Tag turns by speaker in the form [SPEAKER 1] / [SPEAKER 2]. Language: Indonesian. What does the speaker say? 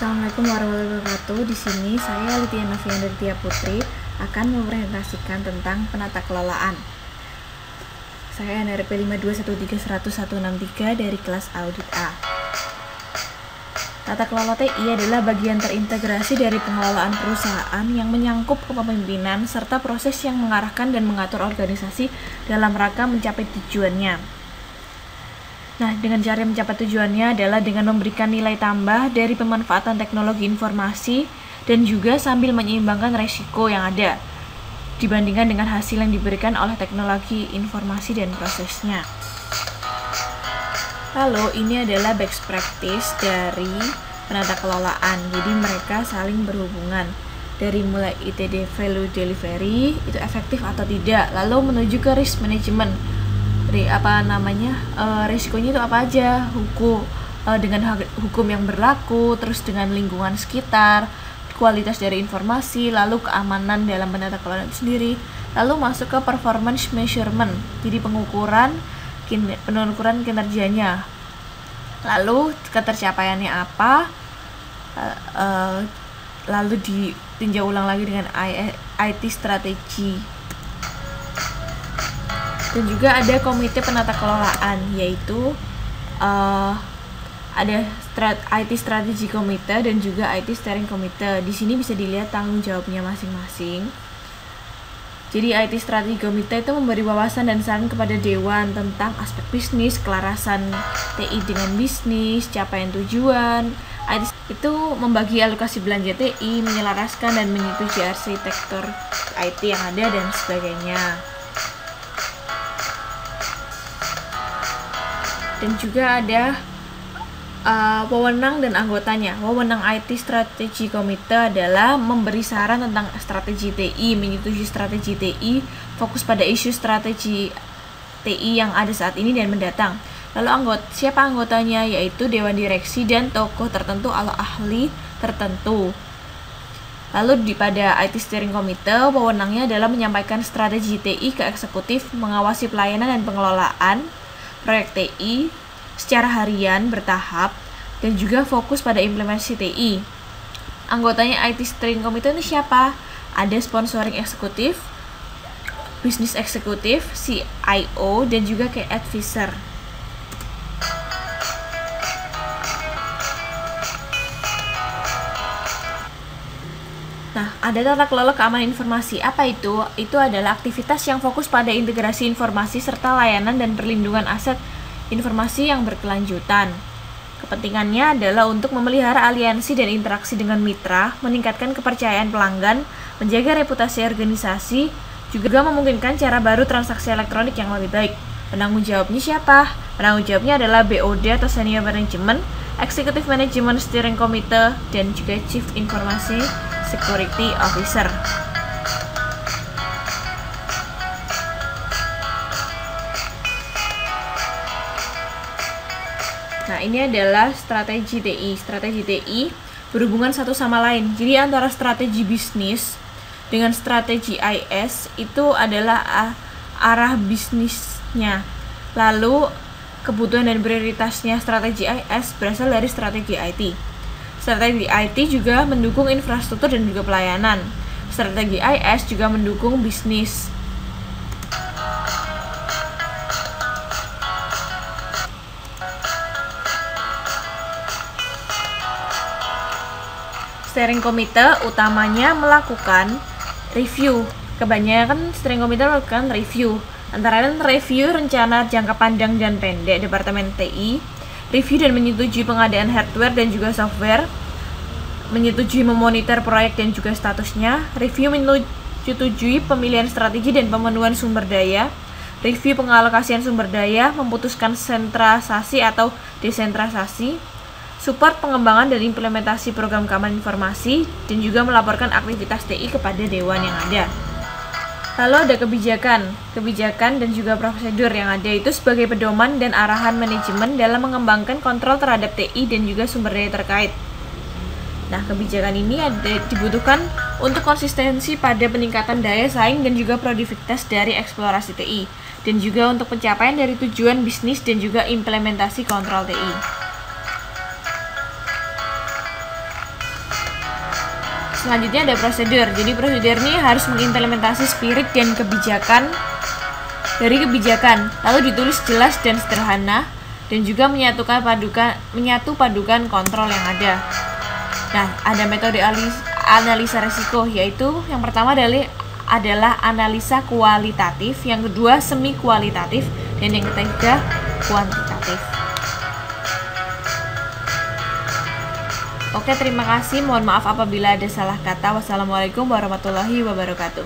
[SPEAKER 1] Assalamualaikum warahmatullahi wabarakatuh. Di sini saya Litya Novianda Tia Putri akan mempresentasikan tentang penata kelolaan. Saya NRP 521310163 dari kelas Audit A. Tata kelola TI adalah bagian terintegrasi dari pengelolaan perusahaan yang menyangkup kepemimpinan serta proses yang mengarahkan dan mengatur organisasi dalam rangka mencapai tujuannya. Nah, dengan cara mencapai tujuannya adalah dengan memberikan nilai tambah dari pemanfaatan teknologi informasi dan juga sambil menyeimbangkan resiko yang ada dibandingkan dengan hasil yang diberikan oleh teknologi informasi dan prosesnya. Lalu, ini adalah best practice dari penata kelolaan. Jadi, mereka saling berhubungan dari mulai ITD value delivery, itu efektif atau tidak, lalu menuju ke risk management. Risikonya itu apa aja, dengan hukum yang berlaku, terus dengan lingkungan sekitar, kualitas dari informasi, lalu keamanan dalam penata kelolaan itu sendiri, lalu masuk ke performance measurement, jadi pengukuran kinerjanya, lalu ketercapaiannya apa, lalu ditinjau ulang lagi dengan IT strategi. Dan juga ada komite penata kelolaan, yaitu ada IT Strategy Komite dan juga IT Steering Komite. Di sini bisa dilihat tanggung jawabnya masing-masing. Jadi IT Strategy Komite itu memberi wawasan dan saran kepada dewan tentang aspek bisnis, kelarasan TI dengan bisnis, capaian tujuan. IT itu membagi alokasi belanja TI, menyelaraskan dan menyetujui arsitektur IT yang ada dan sebagainya. Dan juga ada wewenang dan anggotanya. Wewenang IT Strategy Komite adalah memberi saran tentang strategi TI, menyetujui strategi TI, fokus pada isu strategi TI yang ada saat ini dan mendatang. Lalu siapa anggotanya? Yaitu dewan direksi dan tokoh tertentu atau ahli tertentu. Lalu pada IT Steering Komite, wewenangnya adalah menyampaikan strategi TI ke eksekutif, mengawasi pelayanan dan pengelolaan proyek TI secara harian bertahap, dan juga fokus pada implementasi TI. Anggotanya IT Steering Committee ini siapa? Ada sponsoring eksekutif, bisnis eksekutif, CIO, dan juga kayak advisor. Nah, ada tata kelola keamanan informasi. Apa itu? Itu adalah aktivitas yang fokus pada integrasi informasi serta layanan dan perlindungan aset informasi yang berkelanjutan. Kepentingannya adalah untuk memelihara aliansi dan interaksi dengan mitra, meningkatkan kepercayaan pelanggan, menjaga reputasi organisasi, juga memungkinkan cara baru transaksi elektronik yang lebih baik. Penanggung jawabnya siapa? Penanggung jawabnya adalah BOD atau Senior Management, Executive Management Steering Committee, dan juga Chief Information Security Officer. Nah, ini adalah strategi TI. Strategi TI berhubungan satu sama lain. Jadi antara strategi bisnis dengan strategi IS itu adalah arah bisnisnya. Lalu kebutuhan dan prioritasnya strategi IS berasal dari strategi IT. Strategi IT juga mendukung infrastruktur dan juga pelayanan. Strategi IS juga mendukung bisnis. Steering Committee utamanya melakukan review. Kebanyakan Steering Committee melakukan review. Antara lain review rencana jangka panjang dan pendek Departemen TI, review dan menyetujui pengadaan hardware dan juga software, menyetujui memonitor proyek dan juga statusnya, review menyetujui pemilihan strategi dan pemenuhan sumber daya, review pengalokasian sumber daya, memutuskan sentralisasi atau desentralisasi, support pengembangan dan implementasi program keamanan informasi, dan juga melaporkan aktivitas TI kepada dewan yang ada. Lalu ada kebijakan dan juga prosedur yang ada itu sebagai pedoman dan arahan manajemen dalam mengembangkan kontrol terhadap TI dan juga sumber daya terkait. Nah, kebijakan ini dibutuhkan untuk konsistensi pada peningkatan daya saing dan juga produktivitas dari eksplorasi TI, dan juga untuk pencapaian dari tujuan bisnis dan juga implementasi kontrol TI. selanjutnya ada prosedur. Jadi prosedur ini harus mengimplementasi spirit dan kebijakan dari kebijakan, lalu ditulis jelas dan sederhana, dan juga menyatu padukan kontrol yang ada. Nah, ada metode analisa resiko, yaitu yang pertama adalah analisa kualitatif, yang kedua semi kualitatif, dan yang ketiga kuantitatif. Oke, terima kasih. Mohon maaf apabila ada salah kata. Wassalamualaikum warahmatullahi wabarakatuh.